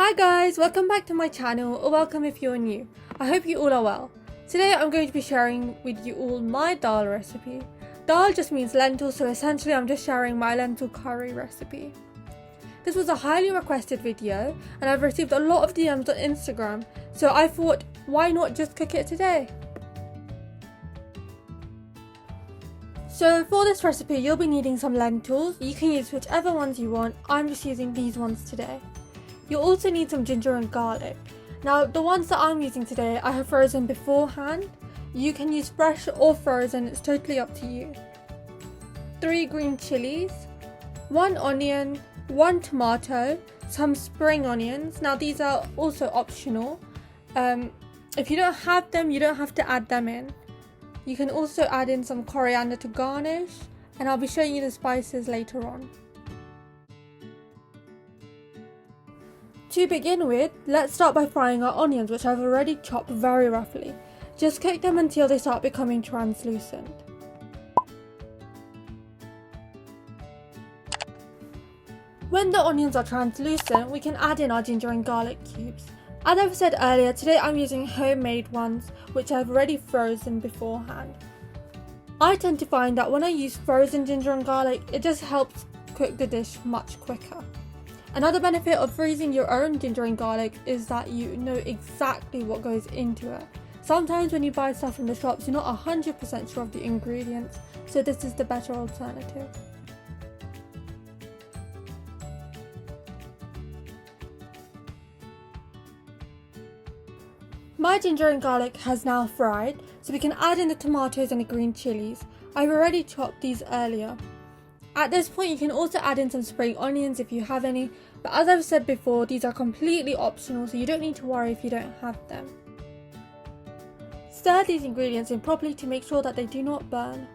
Hi guys, welcome back to my channel, or welcome if you're new. I hope you all are well. Today I'm going to be sharing with you all my dal recipe. Dal just means lentil, so essentially I'm just sharing my lentil curry recipe. This was a highly requested video and I've received a lot of DMs on Instagram, so I thought why not just cook it today. So for this recipe you'll be needing some lentils. You can use whichever ones you want. I'm just using these ones today. You'll also need some ginger and garlic. Now the ones that I'm using today I have frozen beforehand. You can use fresh or frozen, it's totally up to you. 3 green chilies, 1 onion, 1 tomato, some spring onions. Now these are also optional. If you don't have them, you don't have to add them in. You can also add in some coriander to garnish, and I'll be showing you the spices later on. To begin with, let's start by frying our onions, which I've already chopped very roughly. Just cook them until they start becoming translucent. When the onions are translucent, we can add in our ginger and garlic cubes. As I've said earlier, today I'm using homemade ones, which I've already frozen beforehand. I tend to find that when I use frozen ginger and garlic, it just helps cook the dish much quicker. Another benefit of freezing your own ginger and garlic is that you know exactly what goes into it. Sometimes when you buy stuff from the shops, you're not 100% sure of the ingredients, so this is the better alternative. My ginger and garlic has now fried, so we can add in the tomatoes and the green chilies. I've already chopped these earlier. At this point you can also add in some spring onions if you have any, but as I've said before, these are completely optional, so you don't need to worry if you don't have them. Stir these ingredients in properly to make sure that they do not burn.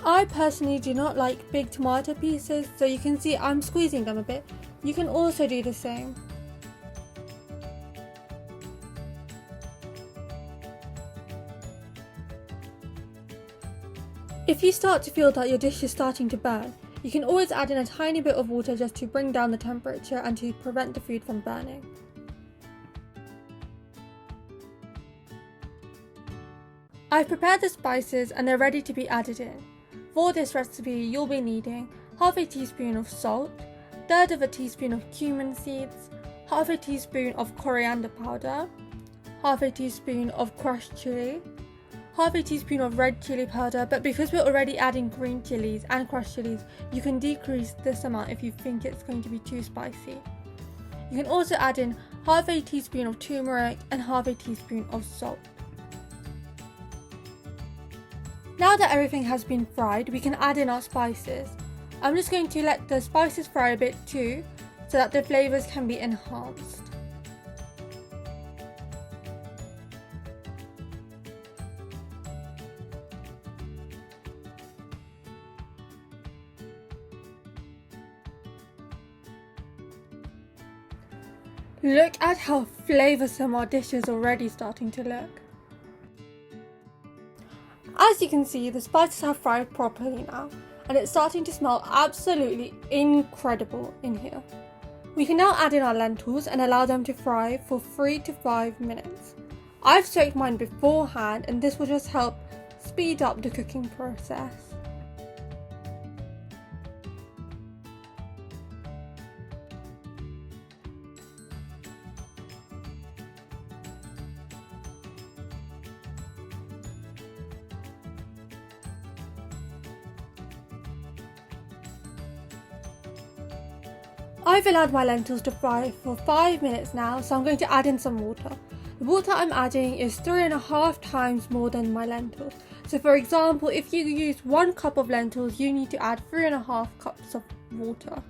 I personally do not like big tomato pieces, so you can see I'm squeezing them a bit. You can also do the same. If you start to feel that your dish is starting to burn, you can always add in a tiny bit of water just to bring down the temperature and to prevent the food from burning. I've prepared the spices and they're ready to be added in. For this recipe you'll be needing half a teaspoon of salt, 1/3 of a teaspoon of cumin seeds, half a teaspoon of coriander powder, half a teaspoon of crushed chili, half a teaspoon of red chili powder, but because we're already adding green chilies and crushed chilies, you can decrease this amount if you think it's going to be too spicy. You can also add in half a teaspoon of turmeric and half a teaspoon of salt. Now that everything has been fried, we can add in our spices. I'm just going to let the spices fry a bit too, so that the flavours can be enhanced. Look at how flavoursome our dish is already starting to look. As you can see, the spices have fried properly now, and it's starting to smell absolutely incredible in here. We can now add in our lentils and allow them to fry for 3 to 5 minutes. I've soaked mine beforehand, and this will just help speed up the cooking process. I've allowed my lentils to fry for 5 minutes now, so I'm going to add in some water. The water I'm adding is 3.5 times more than my lentils. So for example, if you use 1 cup of lentils, you need to add 3.5 cups of water.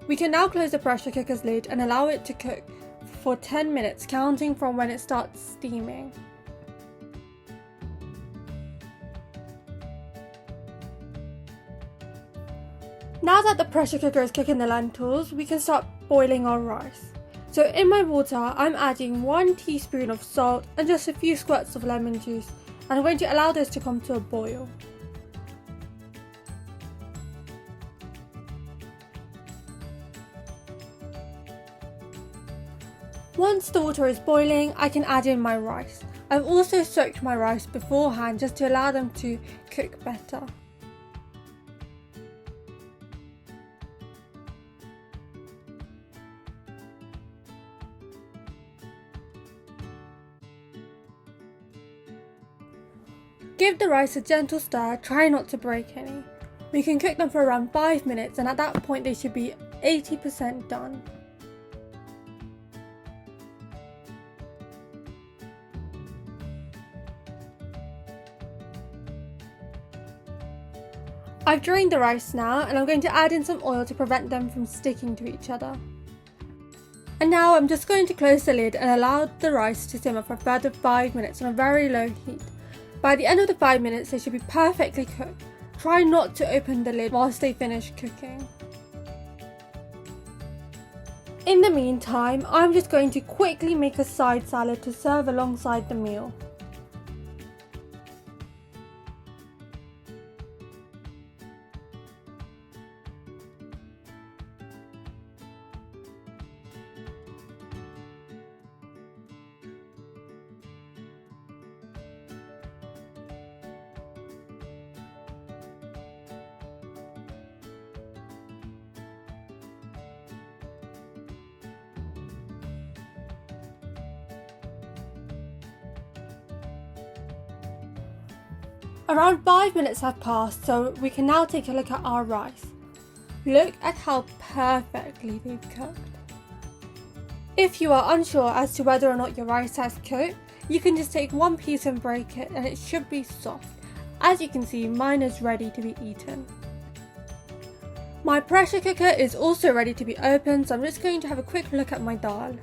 We can now close the pressure cooker's lid and allow it to cook for 10 minutes, counting from when it starts steaming. Now that the pressure cooker is cooking the lentils, we can start boiling our rice. So in my water, I'm adding 1 teaspoon of salt and just a few squirts of lemon juice, and I'm going to allow this to come to a boil. Once the water is boiling, I can add in my rice. I've also soaked my rice beforehand just to allow them to cook better. Give the rice a gentle stir, try not to break any. We can cook them for around 5 minutes, and at that point they should be 80% done. I've drained the rice now, and I'm going to add in some oil to prevent them from sticking to each other. And now I'm just going to close the lid and allow the rice to simmer for a further 5 minutes on a very low heat. By the end of the 5 minutes, they should be perfectly cooked. Try not to open the lid whilst they finish cooking. In the meantime, I'm just going to quickly make a side salad to serve alongside the meal. Around 5 minutes have passed, so we can now take a look at our rice. Look at how perfectly they've cooked. If you are unsure as to whether or not your rice has cooked, you can just take one piece and break it and it should be soft. As you can see, mine is ready to be eaten. My pressure cooker is also ready to be opened, so I'm just going to have a quick look at my dal.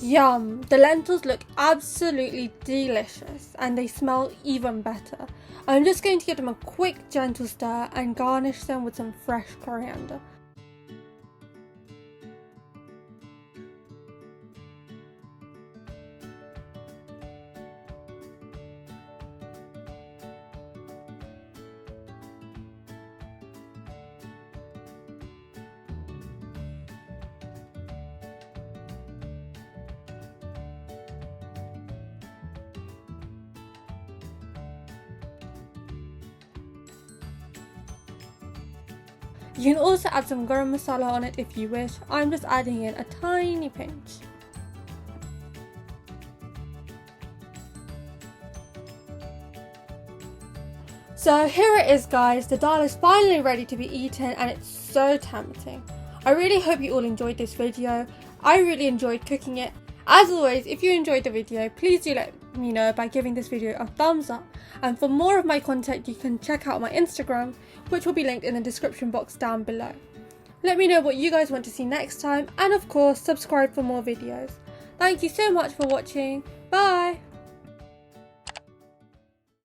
Yum! The lentils look absolutely delicious and they smell even better. I'm just going to give them a quick gentle stir and garnish them with some fresh coriander. You can also add some garam masala on it if you wish. I'm just adding in a tiny pinch. So here it is guys, the dal is finally ready to be eaten and it's so tempting. I really hope you all enjoyed this video. I really enjoyed cooking it. As always, if you enjoyed the video, please do let me know by giving this video a thumbs up. And for more of my content, you can check out my Instagram, which will be linked in the description box down below. Let me know what you guys want to see next time, and of course, subscribe for more videos. Thank you so much for watching. Bye!